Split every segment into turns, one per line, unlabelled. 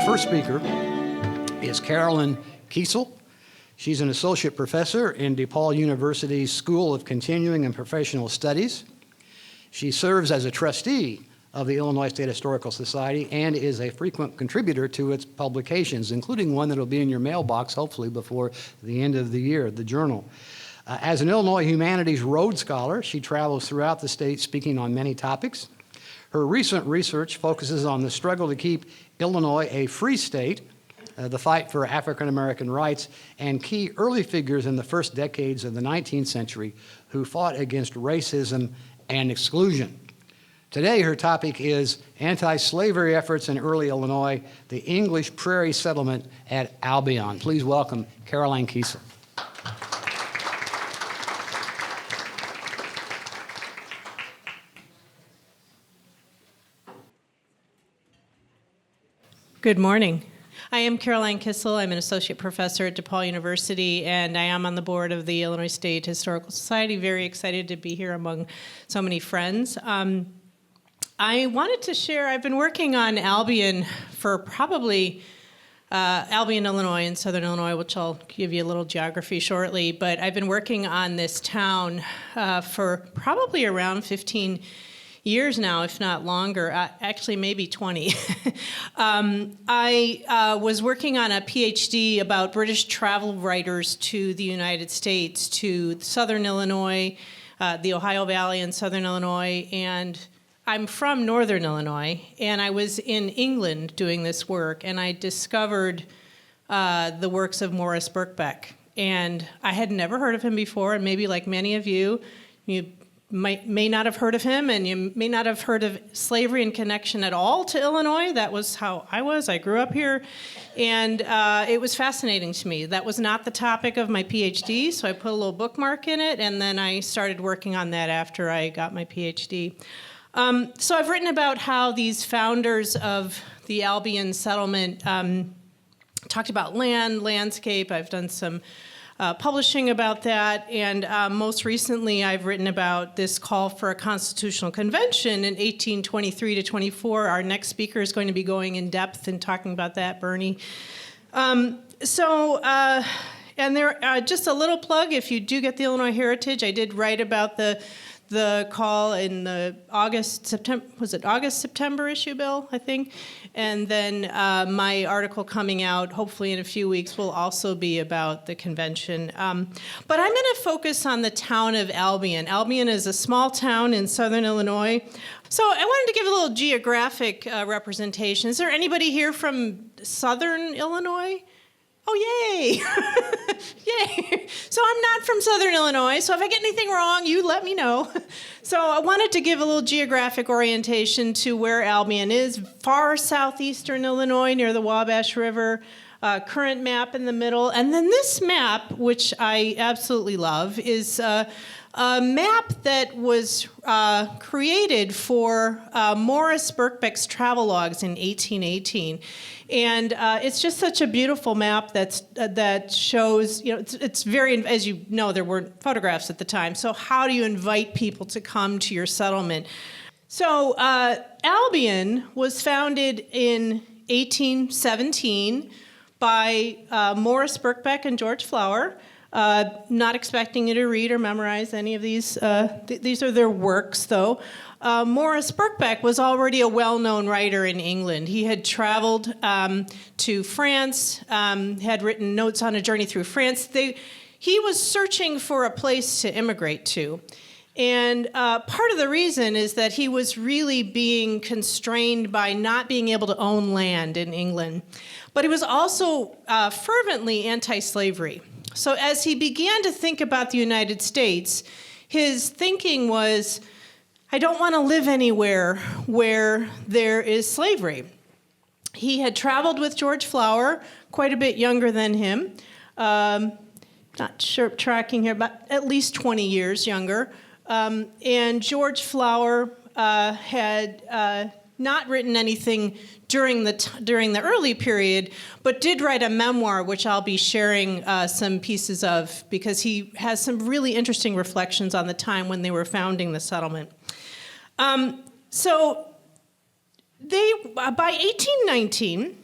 first speaker is Carolyn Kisiel. She's an associate professor in DePaul University's School of Continuing and Professional Studies. She serves as a trustee of the Illinois State Historical Society and is a frequent contributor to its publications, including one that will be in your mailbox, hopefully, before the end of the year, the Journal. As an Illinois Humanities Rhodes Scholar, she travels throughout the state speaking on many topics. Her recent research focuses on the struggle to keep Illinois a free state, the fight for African American rights, and key early figures in the first decades of the 19th century who fought against racism and exclusion. Today, her topic is anti-slavery efforts in early Illinois, the English Prairie settlement at Albion. Please welcome Caroline Kisiel.
Good morning. I am Caroline Kisiel. I'm an associate professor at DePaul University, and I am on the board of the Illinois State Historical Society. Very excited to be here among so many friends. I wanted to share, I've been working on Albion for probably Albion, Illinois, in southern Illinois, which I'll give you a little geography shortly, but I've been working on this town for probably around 15 years now, if not longer, actually maybe 20. I was working on a Ph.D. about British travel writers to the United States, to southern Illinois, the Ohio Valley and southern Illinois, and I'm from northern Illinois, and I was in England doing this work, and I discovered the works of Maurice Birkbeck. And I had never heard of him before, and maybe like many of you, you may not have heard of him, and you may not have heard of slavery in connection at all to Illinois. That was how I was. I grew up here, and it was fascinating to me. That was not the topic of my PhD, so I put a little bookmark in it, and then I started working on that after I got my PhD. So I've written about how these founders of the Albion settlement talked about landscape. I've done some publishing about that, and most recently I've written about this call for a constitutional convention in 1823 to 24. Our next speaker is going to be going in depth and talking about that, Bernie. And there, just a little plug, if you do get the Illinois Heritage, I did write about the call in the August-September issue, Bill, I think. And then my article coming out, hopefully in a few weeks, will also be about the convention. But I'm going to focus on the town of Albion. Albion is a small town in southern Illinois. So I wanted to give a little geographic representation. Is there anybody here from southern Illinois? Oh, yay! Yay! So I'm not from southern Illinois, so if I get anything wrong, you let me know. So I wanted to give a little geographic orientation to where Albion is. Far southeastern Illinois, near the Wabash River, current map in the middle. And then this map, which I absolutely love, is a map that was created for Maurice Birkbeck's travel logs in 1818. And it's just such a beautiful map that shows, it's very, as you know, there weren't photographs at the time. So how do you invite people to come to your settlement? So Albion was founded in 1817 by Maurice Birkbeck and George Flower. Not expecting you to read or memorize any of these. These are their works, though. Maurice Birkbeck was already a well-known writer in England. He had traveled to France, had written notes on a journey through France. He was searching for a place to immigrate to. And part of the reason is that he was really being constrained by not being able to own land in England. But he was also fervently anti-slavery. So as he began to think about the United States, his thinking was, I don't want to live anywhere where there is slavery. He had traveled with George Flower, quite a bit younger than him, not sure tracking here, but at least 20 years younger. And George Flower had not written anything during the early period, but did write a memoir, which I'll be sharing some pieces of, because he has some really interesting reflections on the time when they were founding the settlement. So by 1819,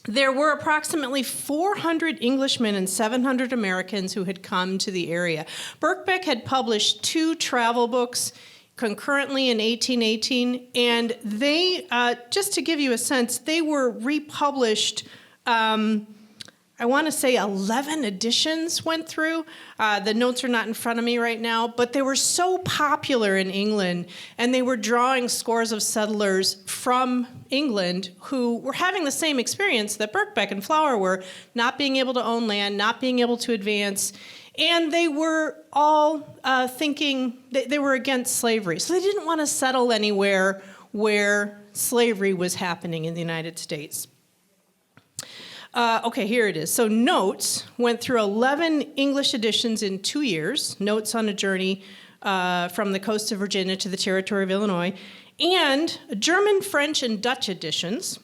there were approximately 400 Englishmen and 700 Americans who had come to the area. Birkbeck had published 2 travel books concurrently in 1818, and they, just to give you a sense, they were republished, I want to say 11 editions went through. The notes are not in front of me right now, but they were so popular in England, and they were drawing scores of settlers from England who were having the same experience that Birkbeck and Flower were, not being able to own land, not being able to advance, and they were all thinking that they were against slavery. So they didn't want to settle anywhere where slavery was happening in the United States. Okay, here it is. So Notes went through 11 English editions in 2 years, Notes on a Journey from the coast of Virginia to the territory of Illinois, and German, French, and Dutch editions.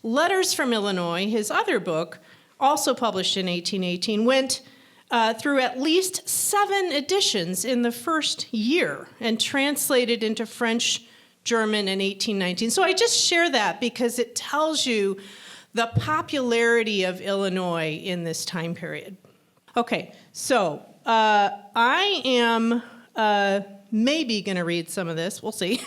Letters from Illinois, his other book, also published in 1818, went through at least 7 editions in the first year and translated into French, German in 1819. So I just share that because it tells you the popularity of Illinois in this time period. Okay, so I am maybe going to read some of this. We'll see.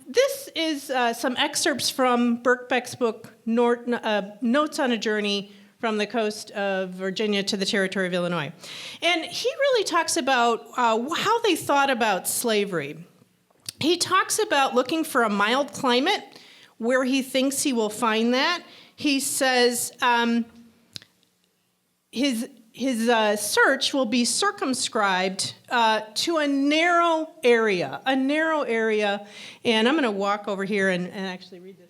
This is some excerpts from Birkbeck's book, Notes on a Journey from the coast of Virginia to the territory of Illinois. And he really talks about how they thought about slavery. He talks about looking for a mild climate, where he thinks he will find that. He says his search will be circumscribed to a narrow area, and I'm going to walk over here and actually read this.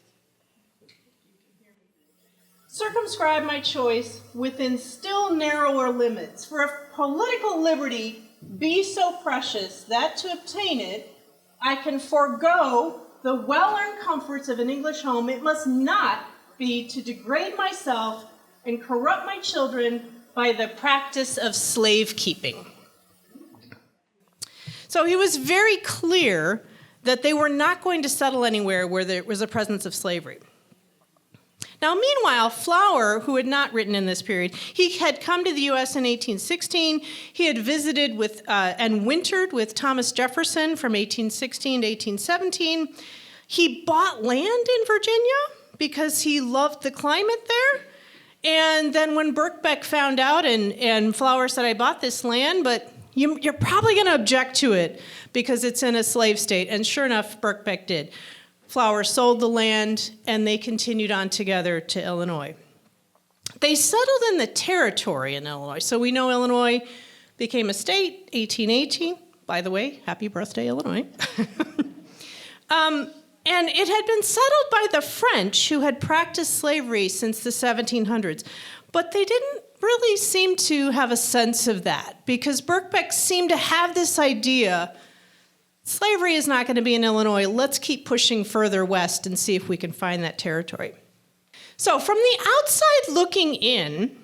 Circumscribe my choice within still narrower limits, for if political liberty be so precious that to obtain it, I can forego the well-earned comforts of an English home, it must not be to degrade myself and corrupt my children by the practice of slave keeping. So he was very clear that they were not going to settle anywhere where there was a presence of slavery. Now, meanwhile, Flower, who had not written in this period, he had come to the U.S. in 1816. He had visited with and wintered with Thomas Jefferson from 1816 to 1817. He bought land in Virginia because he loved the climate there. And then when Birkbeck found out, and Flower said, I bought this land, but you're probably going to object to it because it's in a slave state. And sure enough, Birkbeck did. Flower sold the land, and they continued on together to Illinois. They settled in the territory in Illinois. So we know Illinois became a state, 1818. By the way, happy birthday, Illinois. And it had been settled by the French, who had practiced slavery since the 1700s. But they didn't really seem to have a sense of that, because Birkbeck seemed to have this idea, slavery is not going to be in Illinois. Let's keep pushing further west and see if we can find that territory. So from the outside looking in,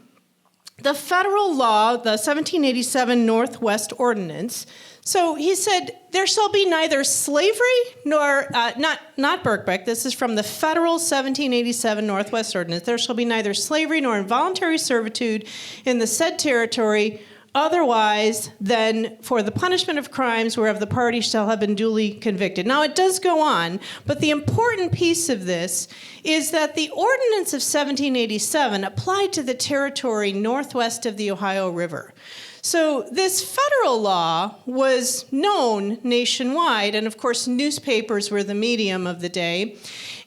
the federal law, the 1787 Northwest Ordinance, so he said, there shall be neither slavery nor, not Birkbeck, this is from the federal 1787 Northwest Ordinance, there shall be neither slavery nor involuntary servitude in the said territory, otherwise than for the punishment of crimes whereof the party shall have been duly convicted. Now, it does go on, but the important piece of this is that the Ordinance of 1787 applied to the territory northwest of the Ohio River. So this federal law was known nationwide, and of course, newspapers were the medium of the day.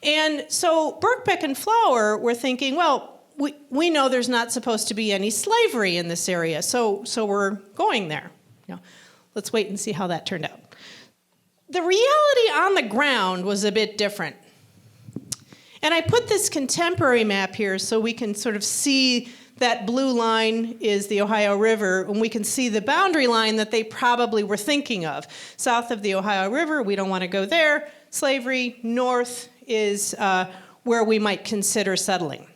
And so Birkbeck and Flower were thinking, well, we know there's not supposed to be any slavery in this area, so we're going there. Let's wait and see how that turned out. The reality on the ground was a bit different. And I put this contemporary map here so we can sort of see that blue line is the Ohio River, and we can see the boundary line that they probably were thinking of. South of the Ohio River, we don't want to go there. Slavery, north is where we might consider settling.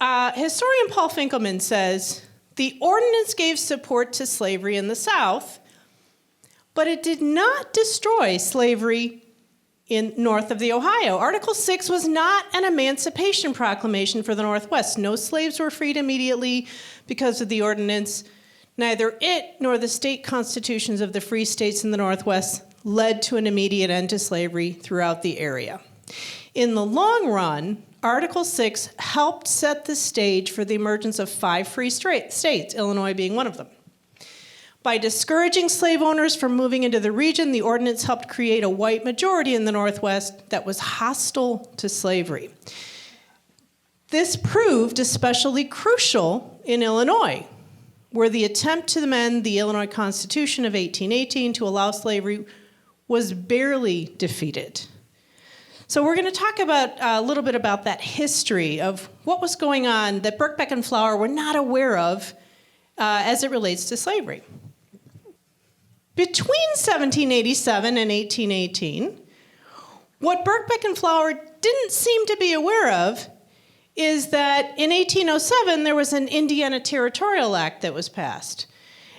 Historian Paul Finkelman says, the ordinance gave support to slavery in the South, but it did not destroy slavery north of the Ohio. Article 6 was not an emancipation proclamation for the Northwest. No slaves were freed immediately because of the ordinance. Neither it nor the state constitutions of the free states in the Northwest led to an immediate end to slavery throughout the area. In the long run, Article 6 helped set the stage for the emergence of 5 free states, Illinois being one of them. By discouraging slave owners from moving into the region, the ordinance helped create a white majority in the Northwest that was hostile to slavery. This proved especially crucial in Illinois, where the attempt to amend the Illinois Constitution of 1818 to allow slavery was barely defeated. So we're going to talk about a little bit about that history of what was going on that Birkbeck and Flower were not aware of as it relates to slavery. Between 1787 and 1818, what Birkbeck and Flower didn't seem to be aware of is that in 1807 there was an Indiana Territorial Act that was passed.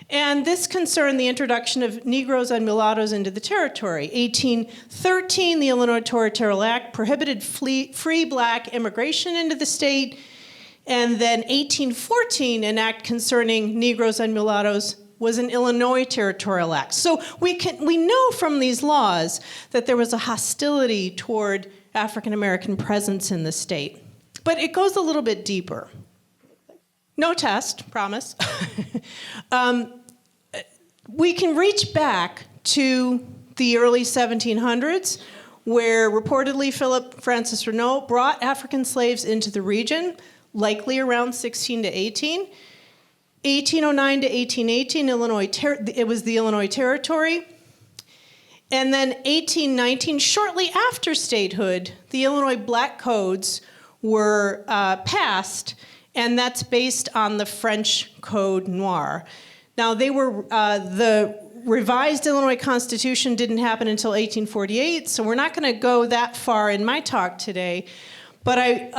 And this concerned the introduction of Negroes and mulattoes into the territory. 1813, the Illinois Territorial Act prohibited free black immigration into the state. And then 1814, an act concerning Negroes and mulattoes was an Illinois Territorial Act. So we know from these laws that there was a hostility toward African American presence in the state. But it goes a little bit deeper. No test, promise. We can reach back to the early 1700s, where reportedly Philip Francis Renault brought African slaves into the region, likely around 16 to 18. 1809 to 1818, it was the Illinois Territory. And then 1819, shortly after statehood, the Illinois Black Codes were passed, and that's based on the French Code Noir. Now, they were the revised Illinois Constitution didn't happen until 1848, so we're not going to go that far in my talk today. But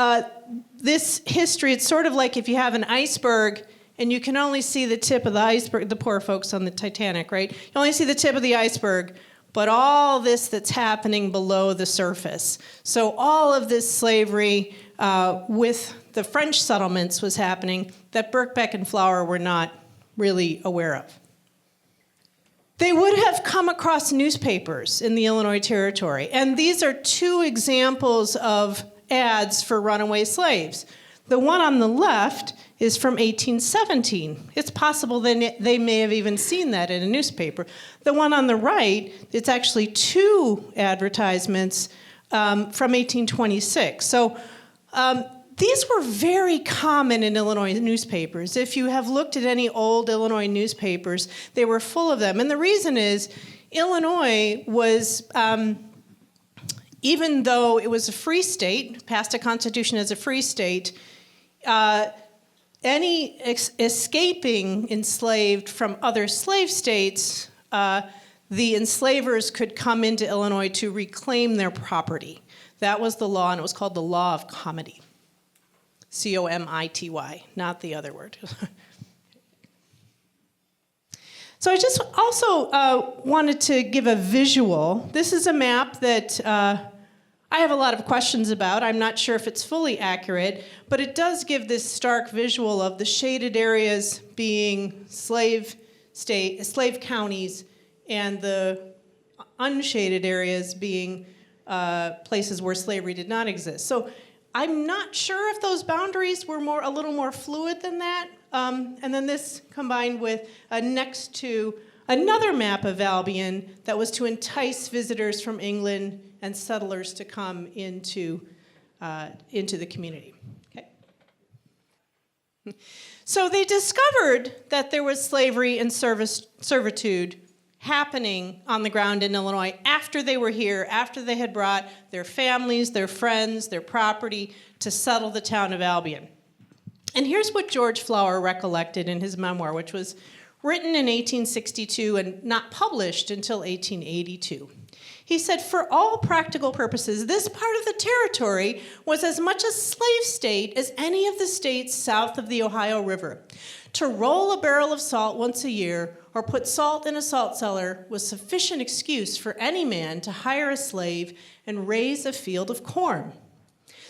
this history, it's sort of like if you have an iceberg and you can only see the tip of the iceberg, the poor folks on the Titanic, right? You only see the tip of the iceberg, but all this that's happening below the surface. So all of this slavery with the French settlements was happening that Birkbeck and Flower were not really aware of. They would have come across newspapers in the Illinois Territory, and these are 2 examples of ads for runaway slaves. The one on the left is from 1817. It's possible they may have even seen that in a newspaper. The one on the right, it's actually 2 advertisements from 1826. So these were very common in Illinois newspapers. If you have looked at any old Illinois newspapers, they were full of them. And the reason is Illinois was, even though it was a free state, passed a constitution as a free state, any escaping enslaved from other slave states, the enslavers could come into Illinois to reclaim their property. That was the law, and it was called the Law of Comity. C-O-M-I-T-Y, not the other word. So I just also wanted to give a visual. This is a map that I have a lot of questions about. I'm not sure if it's fully accurate, but it does give this stark visual of the shaded areas being slave counties, and the unshaded areas being places where slavery did not exist. So I'm not sure if those boundaries were a little more fluid than that. And then this combined with next to another map of Albion that was to entice visitors from England and settlers to come into the community. Okay. So they discovered that there was slavery and servitude happening on the ground in Illinois after they were here, after they had brought their families, their friends, their property to settle the town of Albion. And here's what George Flower recollected in his memoir, which was written in 1862 and not published until 1882. He said, for all practical purposes, this part of the territory was as much a slave state as any of the states south of the Ohio River. To roll a barrel of salt once a year or put salt in a salt cellar was sufficient excuse for any man to hire a slave and raise a field of corn.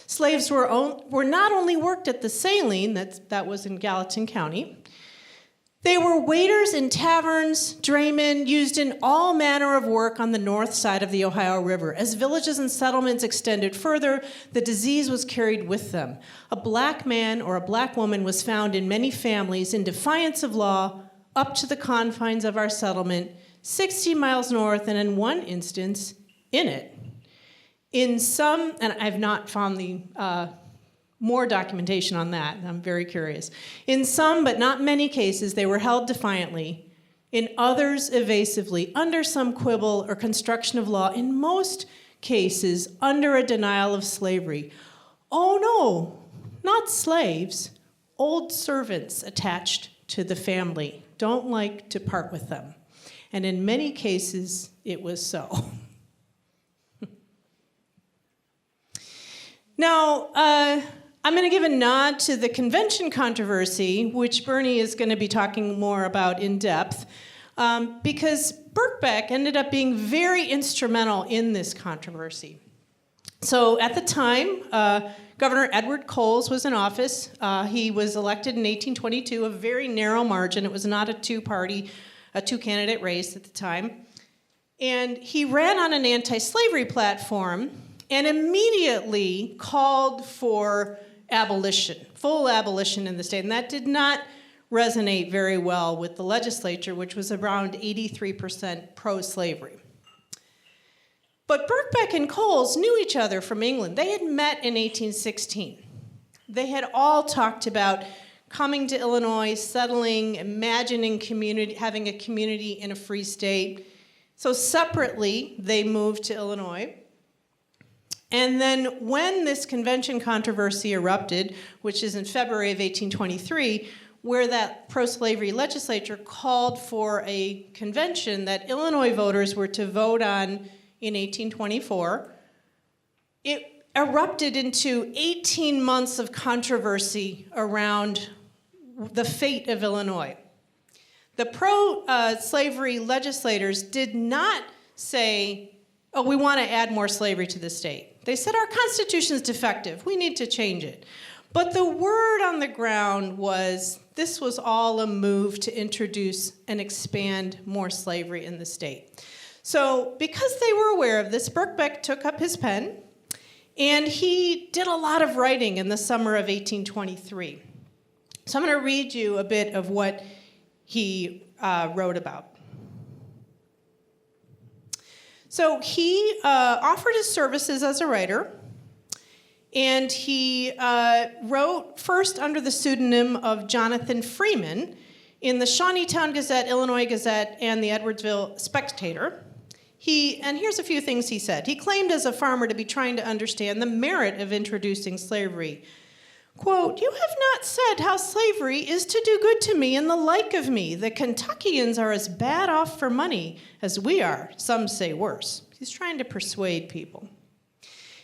Slaves were not only worked at the Saline, that was in Gallatin County, they were waiters in taverns, draymen, used in all manner of work on the north side of the Ohio River. As villages and settlements extended further, the disease was carried with them. A black man or a black woman was found in many families in defiance of law up to the confines of our settlement, 60 miles north, and in one instance, in it. In some, and I've not found the more documentation on that. I'm very curious. In some, but not many cases, they were held defiantly. In others, evasively, under some quibble or construction of law. In most cases, under a denial of slavery. Oh no, not slaves. Old servants attached to the family don't like to part with them. And in many cases, it was so. Now, I'm going to give a nod to the convention controversy, which Bernie is going to be talking more about in depth, because Birkbeck ended up being very instrumental in this controversy. So at the time, Governor Edward Coles was in office. He was elected in 1822, a very narrow margin. It was not a two-candidate race at the time. And he ran on an anti-slavery platform and immediately called for abolition, full abolition in the state. And that did not resonate very well with the legislature, which was around 83% pro-slavery. But Birkbeck and Coles knew each other from England. They had met in 1816. They had all talked about coming to Illinois, settling, imagining having a community in a free state. So separately, they moved to Illinois. And then when this convention controversy erupted, which is in February of 1823, where that pro-slavery legislature called for a convention that Illinois voters were to vote on in 1824, it erupted into 18 months of controversy around the fate of Illinois. The pro-slavery legislators did not say, oh, we want to add more slavery to the state. They said, our Constitution is defective. We need to change it. But the word on the ground was this was all a move to introduce and expand more slavery in the state. So because they were aware of this, Birkbeck took up his pen, and he did a lot of writing in the summer of 1823. So I'm going to read you a bit of what he wrote about. So he offered his services as a writer, and he wrote first under the pseudonym of Jonathan Freeman in the Shawneetown Gazette, Illinois Gazette, and the Edwardsville Spectator. And here's a few things he said. He claimed as a farmer to be trying to understand the merit of introducing slavery. Quote, you have not said how slavery is to do good to me and the like of me. The Kentuckians are as bad off for money as we are. Some say worse. He's trying to persuade people.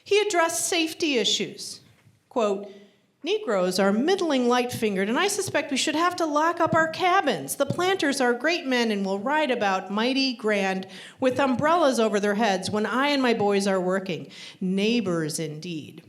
He addressed safety issues. Quote, Negroes are middling light-fingered, and I suspect we should have to lock up our cabins. The planters are great men and will ride about mighty grand with umbrellas over their heads when I and my boys are working. Neighbors indeed.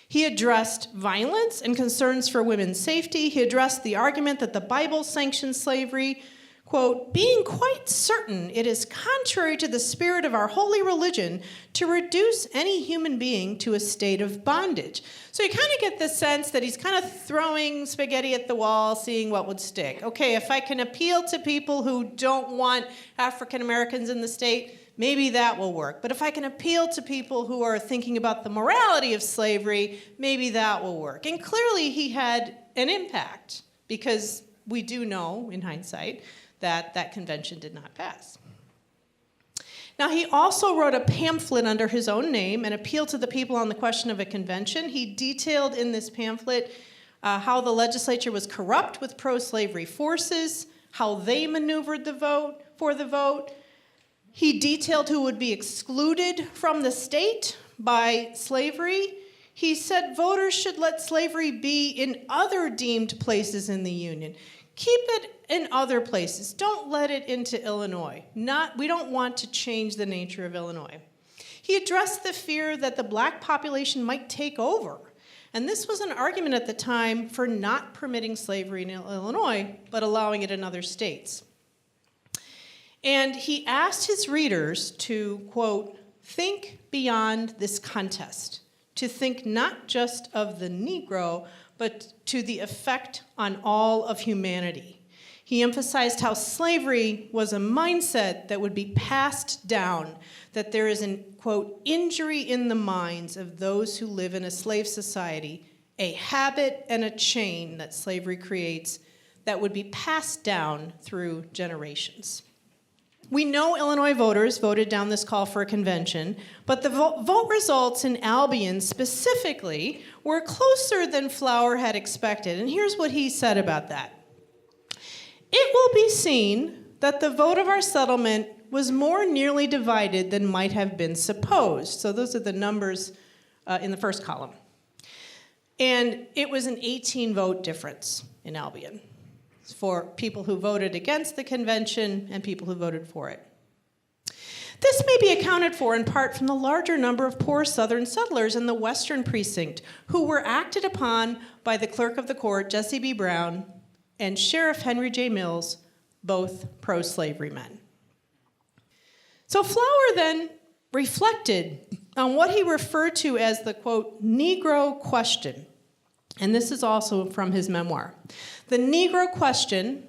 He addressed violence and concerns for women's safety. He addressed the argument that the Bible sanctions slavery, quote, being quite certain it is contrary to the spirit of our holy religion to reduce any human being to a state of bondage. So you kind of get the sense that he's kind of throwing spaghetti at the wall, seeing what would stick. Okay, if I can appeal to people who don't want African Americans in the state, maybe that will work. But if I can appeal to people who are thinking about the morality of slavery, maybe that will work. And clearly he had an impact, because we do know, in hindsight, that that convention did not pass. Now, he also wrote a pamphlet under his own name and appealed to the people on the question of a convention. He detailed in this pamphlet how the legislature was corrupt with pro-slavery forces, how they maneuvered the vote. He detailed who would be excluded from the state by slavery. He said voters should let slavery be in other deemed places in the Union. Keep it in other places. Don't let it into Illinois. We don't want to change the nature of Illinois. He addressed the fear that the black population might take over. And this was an argument at the time for not permitting slavery in Illinois, but allowing it in other states. And he asked his readers to, quote, think beyond this contest, to think not just of the Negro, but to the effect on all of humanity. He emphasized how slavery was a mindset that would be passed down, that there is an, quote, injury in the minds of those who live in a slave society, a habit and a chain that slavery creates that would be passed down through generations. We know Illinois voters voted down this call for a convention, but the vote results in Albion specifically were closer than Flower had expected. And here's what he said about that. It will be seen that the vote of our settlement was more nearly divided than might have been supposed. So those are the numbers in the first column. And it was an 18-vote difference in Albion for people who voted against the convention and people who voted for it. This may be accounted for in part from the larger number of poor Southern settlers in the Western precinct who were acted upon by the clerk of the court, Jesse B. Brown, and Sheriff Henry J. Mills, both pro-slavery men. So Flower then reflected on what he referred to as the, quote, Negro question. And this is also from his memoir. The Negro question,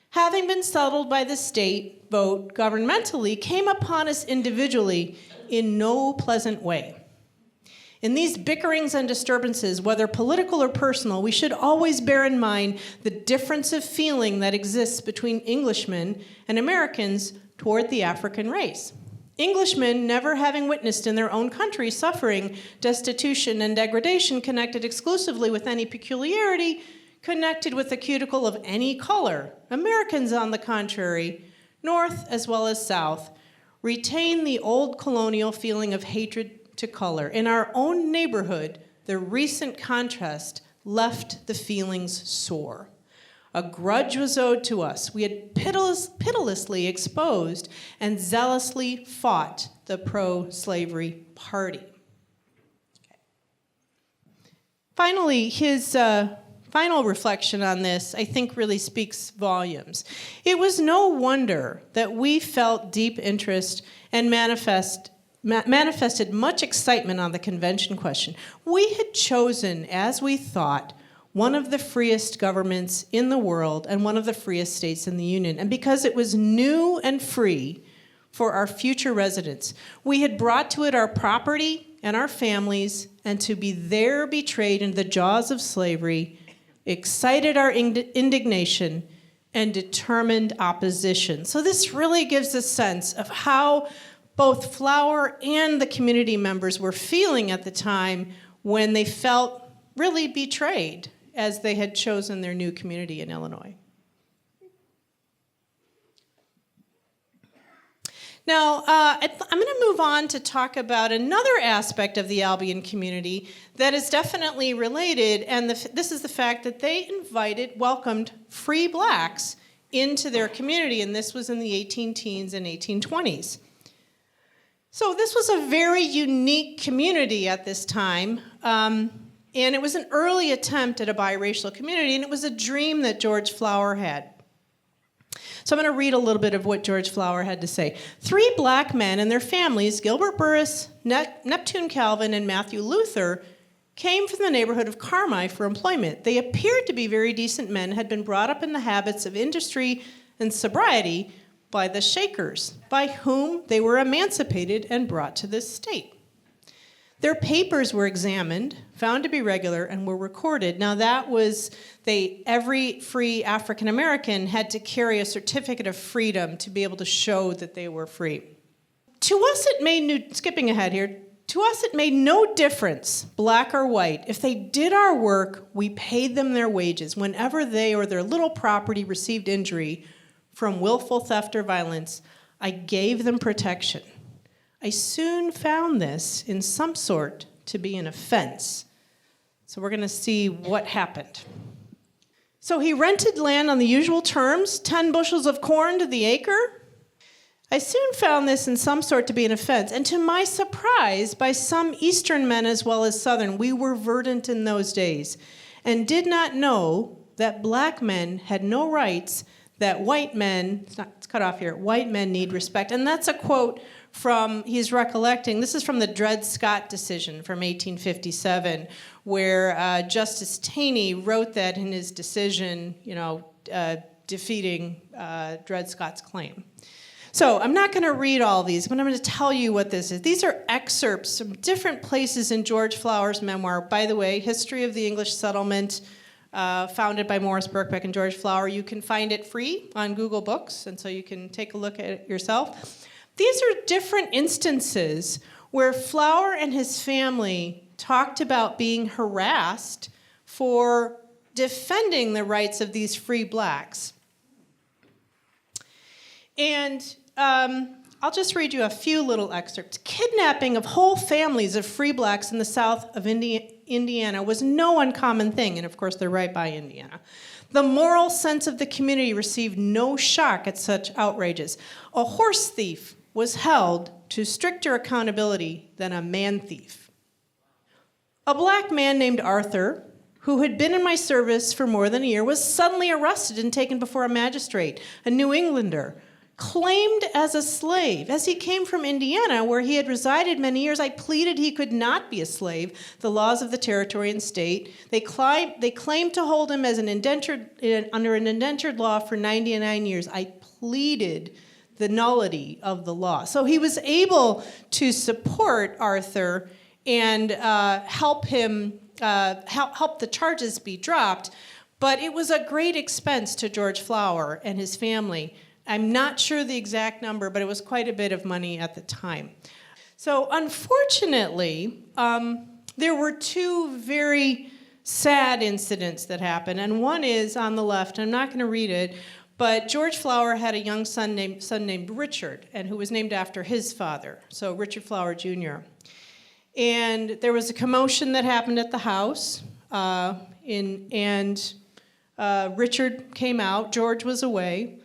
having been settled by the state vote governmentally, came upon us individually in no pleasant way. In these bickerings and disturbances, whether political or personal, we should always bear in mind the difference of feeling that exists between Englishmen and Americans toward the African race. Englishmen, never having witnessed in their own country suffering, destitution, and degradation connected exclusively with any peculiarity, connected with the cuticle of any color. Americans, on the contrary, North as well as South, retain the old colonial feeling of hatred to color. In our own neighborhood, the recent contrast left the feelings sore. A grudge was owed to us. We had pitilessly exposed and zealously fought the pro-slavery party. Okay. Finally, his final reflection on this, I think, really speaks volumes. It was no wonder that we felt deep interest and manifested much excitement on the convention question. We had chosen, as we thought, one of the freest governments in the world and one of the freest states in the Union. And because it was new and free for our future residents, we had brought to it our property and our families, and to be there betrayed into the jaws of slavery excited our indignation and determined opposition. So this really gives a sense of how both Flower and the community members were feeling at the time when they felt really betrayed as they had chosen their new community in Illinois. Now, I'm going to move on to talk about another aspect of the Albion community that is definitely related, and this is the fact that they welcomed free blacks into their community, and this was in the 18-teens and 1820s. So this was a very unique community at this time, and it was an early attempt at a biracial community, and it was a dream that George Flower had. So I'm going to read a little bit of what George Flower had to say. 3 black men and their families, Gilbert Burris, Neptune Calvin, and Matthew Luther, came from the neighborhood of Carmi for employment. They appeared to be very decent men, had been brought up in the habits of industry and sobriety by the Shakers, by whom they were emancipated and brought to this state. Their papers were examined, found to be regular, and were recorded. Now that was, every free African American had to carry a certificate of freedom to be able to show that they were free. To us it made, skipping ahead here, To us, it made no difference, black or white. If they did our work, we paid them their wages. Whenever they or their little property received injury from willful theft or violence, I gave them protection. I soon found this in some sort to be an offense. So we're going to see what happened. So he rented land on the usual terms, 10 bushels of corn to the acre. I soon found this in some sort to be an offense, and to my surprise, by some Eastern men as well as Southern, we were verdant in those days, and did not know that black men had no rights, that white men, it's cut off here, white men need respect. And that's a quote from, he's recollecting, this is from the Dred Scott decision from 1857, where Justice Taney wrote that in his decision, defeating Dred Scott's claim. So I'm not going to read all these, but I'm going to tell you what this is. These are excerpts from different places in George Flower's memoir. By the way, History of the English Settlement, founded by Morris Birkbeck and George Flower. You can find it free on Google Books, and so you can take a look at it yourself. These are different instances where Flower and his family talked about being harassed for defending the rights of these free blacks. And I'll just read you a few little excerpts. Kidnapping of whole families of free blacks in the south of Indiana was no uncommon thing, and of course they're right by Indiana. The moral sense of the community received no shock at such outrages. A horse thief was held to stricter accountability than a man thief. A black man named Arthur, who had been in my service for more than a year, was suddenly arrested and taken before a magistrate, a New Englander, claimed as a slave. As he came from Indiana, where he had resided many years, I pleaded he could not be a slave, the laws of the territory and state. They claimed to hold him as under an indentured law for 99 years. I pleaded the nullity of the law. So he was able to support Arthur and help the charges be dropped, but it was a great expense to George Flower and his family. I'm not sure the exact number, but it was quite a bit of money at the time. So unfortunately, there were two very sad incidents that happened, and one is on the left. I'm not going to read it, but George Flower had a young son named Richard, and who was named after his father, so Richard Flower Jr. And there was a commotion that happened at the house, and Richard came out. George was away.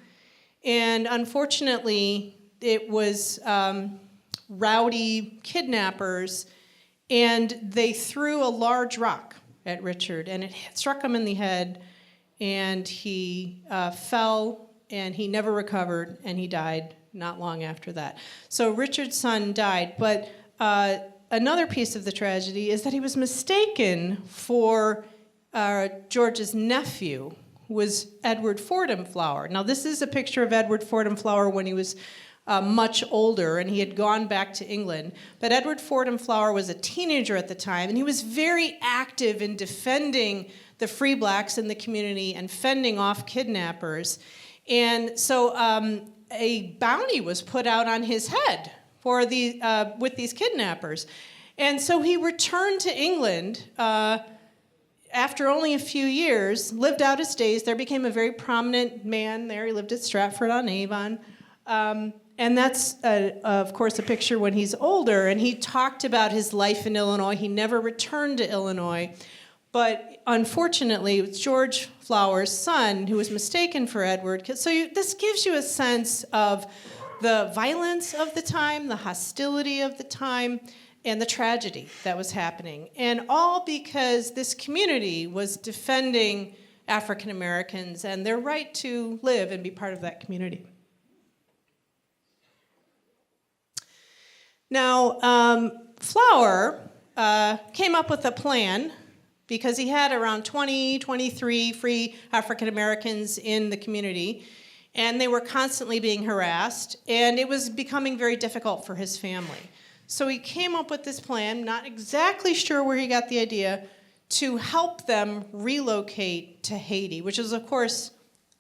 And unfortunately, it was rowdy kidnappers, and they threw a large rock at Richard, and it struck him in the head, and he fell, and he never recovered, and he died not long after that. So Richard's son died, but another piece of the tragedy is that he was mistaken for George's nephew, was Edward Fordham Flower. Now, this is a picture of Edward Fordham Flower when he was much older, and he had gone back to England. But Edward Fordham Flower was a teenager at the time, and he was very active in defending the free blacks in the community and fending off kidnappers. And so a bounty was put out on his head for with these kidnappers. And so he returned to England after only a few years, lived out his days there, became a very prominent man there. He lived at Stratford-on-Avon. And that's, of course, a picture when he's older. And he talked about his life in Illinois. He never returned to Illinois. But unfortunately, it was George Flower's son who was mistaken for Edward. So this gives you a sense of the violence of the time, the hostility of the time, and the tragedy that was happening. And all because this community was defending African Americans and their right to live and be part of that community. Now, Flower came up with a plan because he had around 23 free African Americans in the community, and they were constantly being harassed, and it was becoming very difficult for his family. So he came up with this plan, not exactly sure where he got the idea, to help them relocate to Haiti, which is, of course,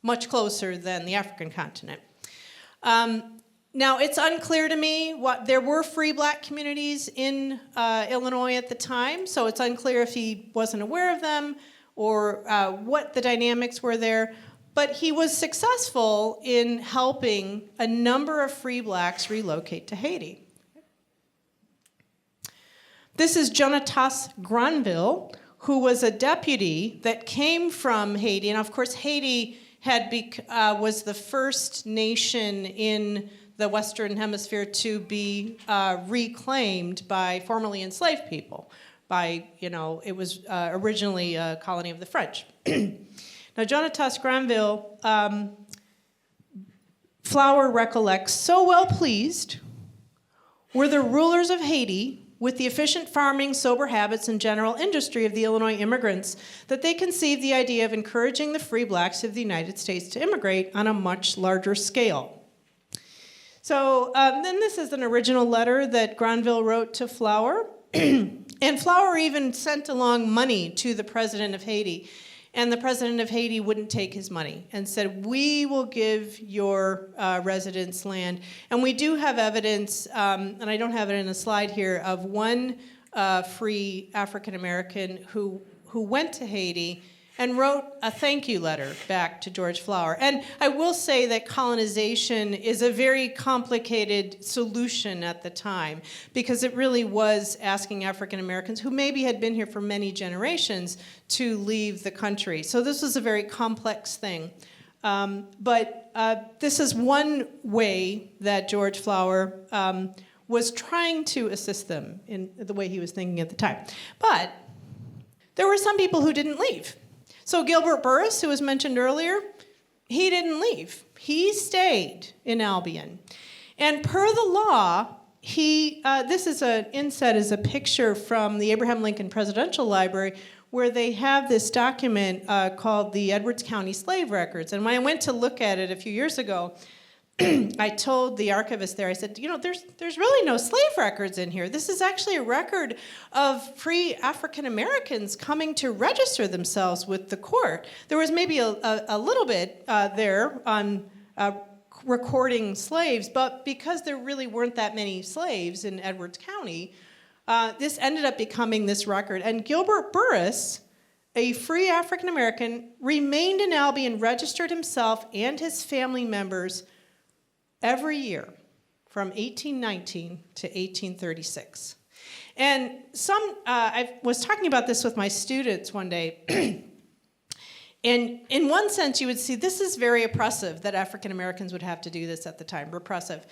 much closer than the African continent. Now, it's unclear to me there were free black communities in Illinois at the time, so it's unclear if he wasn't aware of them or what the dynamics were there. But he was successful in helping a number of free blacks relocate to Haiti. This is Jonatas Granville, who was a deputy that came from Haiti. And of course, Haiti was the first nation in the Western Hemisphere to be reclaimed by formerly enslaved people. It was originally a colony of the French. Now, Jonatas Granville, Flower recollects, so well pleased were the rulers of Haiti with the efficient farming, sober habits, and general industry of the Illinois immigrants that they conceived the idea of encouraging the free blacks of the United States to immigrate on a much larger scale. So then this is an original letter that Granville wrote to Flower. And Flower even sent along money to the president of Haiti. And the president of Haiti wouldn't take his money and said, we will give your residents land. And we do have evidence, and I don't have it in a slide here, of one free African American who went to Haiti and wrote a thank you letter back to George Flower. And I will say that colonization is a very complicated solution at the time, because it really was asking African Americans who maybe had been here for many generations to leave the country. So this was a very complex thing. But this is one way that George Flower was trying to assist them in the way he was thinking at the time. But there were some people who didn't leave. So Gilbert Burris, who was mentioned earlier, he didn't leave. He stayed in Albion. And per the law, this is an inset is a picture from the Abraham Lincoln Presidential Library where they have this document called the Edwards County Slave Records. And when I went to look at it a few years ago, I told the archivist there, I said, there's really no slave records in here. This is actually a record of free African Americans coming to register themselves with the court. There was maybe a little bit there on recording slaves, but because there really weren't that many slaves in Edwards County, this ended up becoming this record. And Gilbert Burris, a free African American, remained in Albion, registered himself and his family members every year from 1819 to 1836. And I was talking about this with my students one day, and in one sense you would see this is very oppressive that African Americans would have to do this at the time, repressive.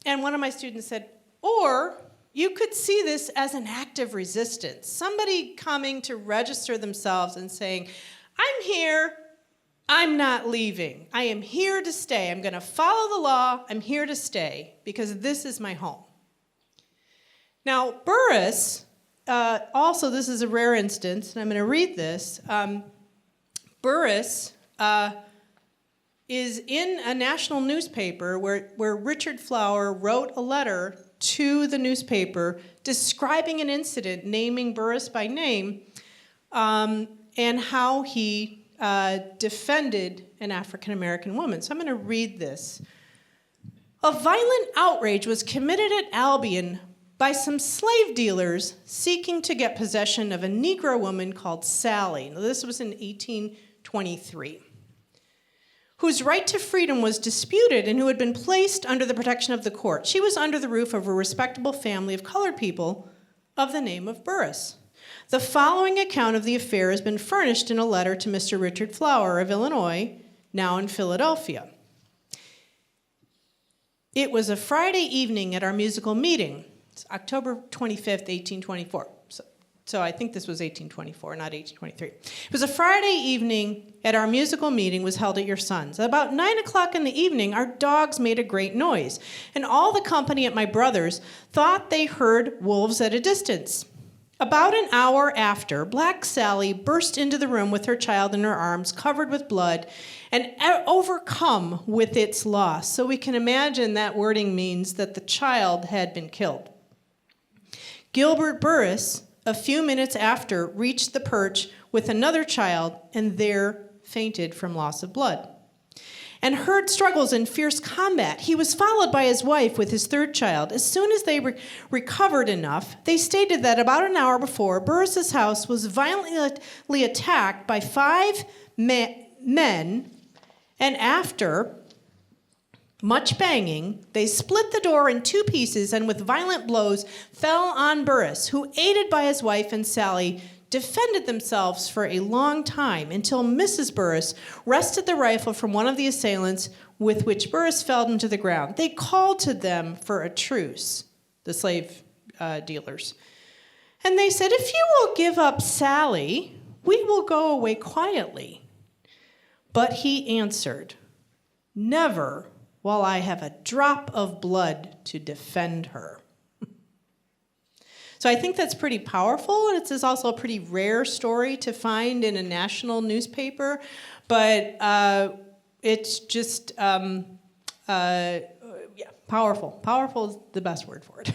And one of my students said, or you could see this as an act of resistance, somebody coming to register themselves and saying, I'm here, I'm not leaving. I am here to stay. I'm going to follow the law. I'm here to stay because this is my home. Now, Burris, also this is a rare instance, and I'm going to read this. Burris is in a national newspaper where Richard Flower wrote a letter to the newspaper describing an incident, naming Burris by name, and how he defended an African-American woman. So I'm going to read this. A violent outrage was committed at Albion by some slave dealers seeking to get possession of a Negro woman called Sally. Now, this was in 1823, whose right to freedom was disputed and who had been placed under the protection of the court. She was under the roof of a respectable family of colored people of the name of Burris. The following account of the affair has been furnished in a letter to Mr. Richard Flower of Illinois, now in Philadelphia. It was a Friday evening at our musical meeting. It's October 25th, 1824. So I think this was 1824, not 1823. It was a Friday evening at our musical meeting was held at your son's. About 9 o'clock in the evening, our dogs made a great noise, and all the company at my brother's thought they heard wolves at a distance. About an hour after, Black Sally burst into the room with her child in her arms, covered with blood, and overcome with its loss. So we can imagine that wording means that the child had been killed. Gilbert Burris, a few minutes after, reached the perch with another child and there fainted from loss of blood. and heard struggles and fierce combat. He was followed by his wife with his third child. As soon as they recovered enough, they stated that about an hour before, Burris's house was violently attacked by 5 men, and after much banging, they split the door in 2 pieces and with violent blows fell on Burris, who, aided by his wife and Sally, defended themselves for a long time until Mrs. Burris wrested the rifle from one of the assailants, with which Burris felled him to the ground. They called to them for a truce, the slave dealers. And they said, "If you will give up Sally, we will go away quietly." But he answered, "Never while I have a drop of blood to defend her." So I think that's pretty powerful, and it's also a pretty rare story to find in a national newspaper, but it's just, powerful. Powerful is the best word for it.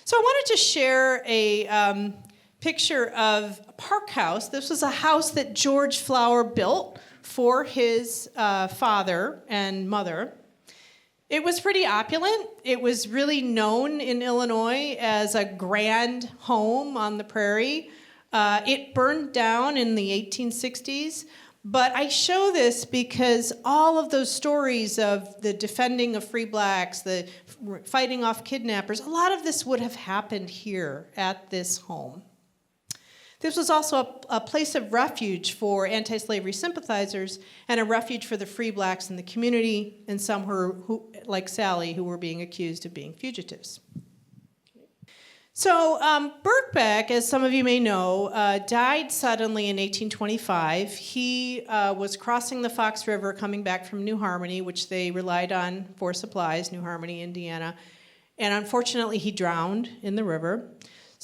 So I wanted to share a picture of a Park House. This was a house that George Flower built for his father and mother. It was pretty opulent. It was really known in Illinois as a grand home on the prairie. It burned down in the 1860s, but I show this because all of those stories of the defending of free blacks, the fighting off kidnappers, a lot of this would have happened here at this home. This was also a place of refuge for anti-slavery sympathizers and a refuge for the free blacks in the community and some who, like Sally, who were being accused of being fugitives. So Birkbeck, as some of you may know, died suddenly in 1825. He was crossing the Fox River coming back from New Harmony, which they relied on for supplies, New Harmony, Indiana. And unfortunately, he drowned in the river.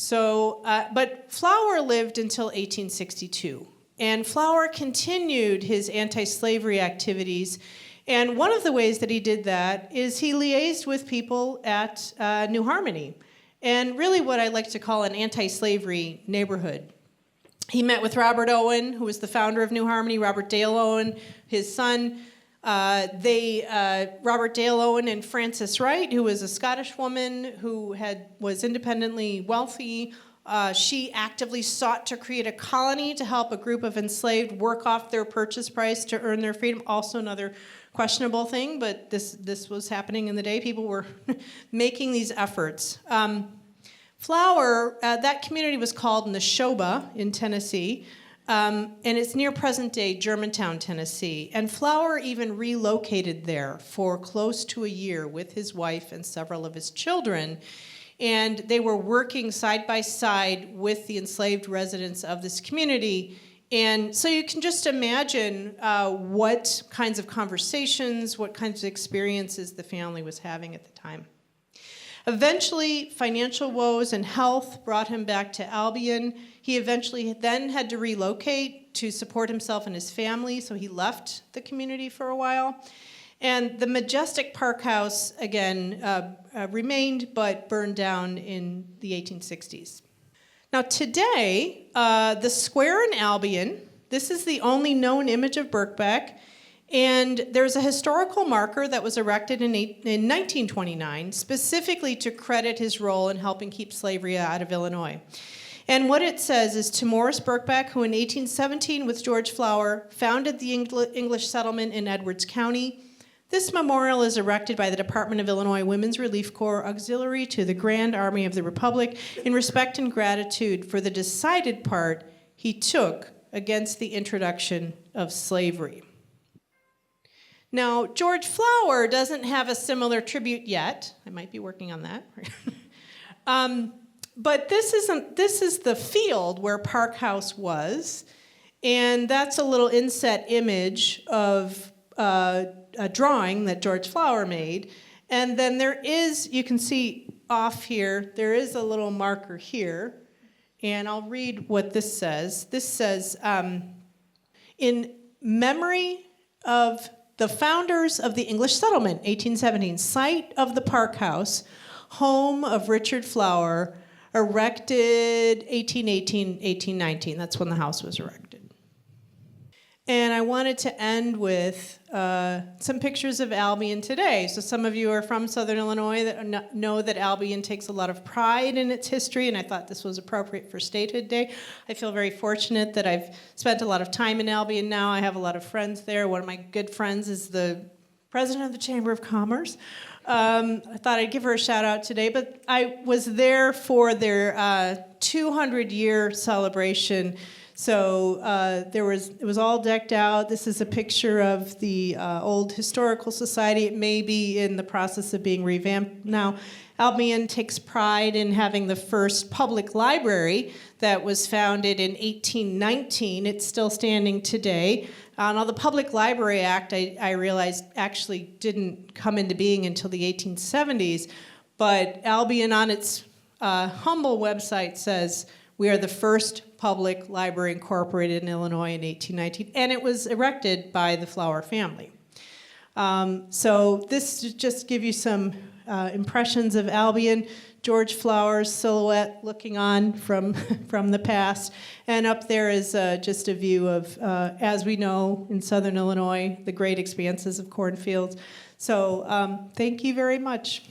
So, but Flower lived until 1862, and Flower continued his anti-slavery activities, and one of the ways that he did that is he liaised with people at New Harmony, and really what I like to call an anti-slavery neighborhood. He met with Robert Owen, who was the founder of New Harmony, Robert Dale Owen, his son. Robert Dale Owen and Frances Wright, who was a Scottish woman who was independently wealthy. She actively sought to create a colony to help a group of enslaved work off their purchase price to earn their freedom. Also another questionable thing, but this was happening in the day. People were making these efforts. Flower, that community was called Neshoba in Tennessee. And it's near present-day Germantown, Tennessee. And Flower even relocated there for close to a year with his wife and several of his children. And they were working side by side with the enslaved residents of this community. And so you can just imagine what kinds of conversations, what kinds of experiences the family was having at the time. Eventually, financial woes and health brought him back to Albion. He eventually then had to relocate to support himself and his family, so he left the community for a while. And the majestic Park House, again, remained but burned down in the 1860s. Now today, the square in Albion, this is the only known image of Birkbeck, and there's a historical marker that was erected in 1929 specifically to credit his role in helping keep slavery out of Illinois. And what it says is, to Morris Birkbeck, who in 1817 with George Flower founded the English settlement in Edwards County, this memorial is erected by the Department of Illinois Women's Relief Corps Auxiliary to the Grand Army of the Republic in respect and gratitude for the decided part he took against the introduction of slavery. Now, George Flower doesn't have a similar tribute yet. I might be working on that. But this is the field where Park House was, and that's a little inset image of a drawing that George Flower made. And then there is, you can see off here, there is a little marker here, and I'll read what this says. This says, in memory of the founders of the English settlement, 1817, site of the Park House, home of Richard Flower, erected 1818, 1819. That's when the house was erected. And I wanted to end with some pictures of Albion today. So some of you are from Southern Illinois that know that Albion takes a lot of pride in its history, and I thought this was appropriate for Statehood Day. I feel very fortunate that I've spent a lot of time in Albion now. I have a lot of friends there. One of my good friends is the president of the Chamber of Commerce. I thought I'd give her a shout out today, but I was there for their 200-year celebration. So it was all decked out. This is a picture of the old historical society. It may be in the process of being revamped now. Albion takes pride in having the first public library that was founded in 1819. It's still standing today. Now, the Public Library Act, I realized, actually didn't come into being until the 1870s, but Albion on its humble website says, we are the first public library incorporated in Illinois in 1819, and it was erected by the Flower family. So this just give you some impressions of Albion. George Flower's silhouette looking on from the past, and up there is just a view of, as we know in Southern Illinois, the great expanses of cornfields. So thank you very much.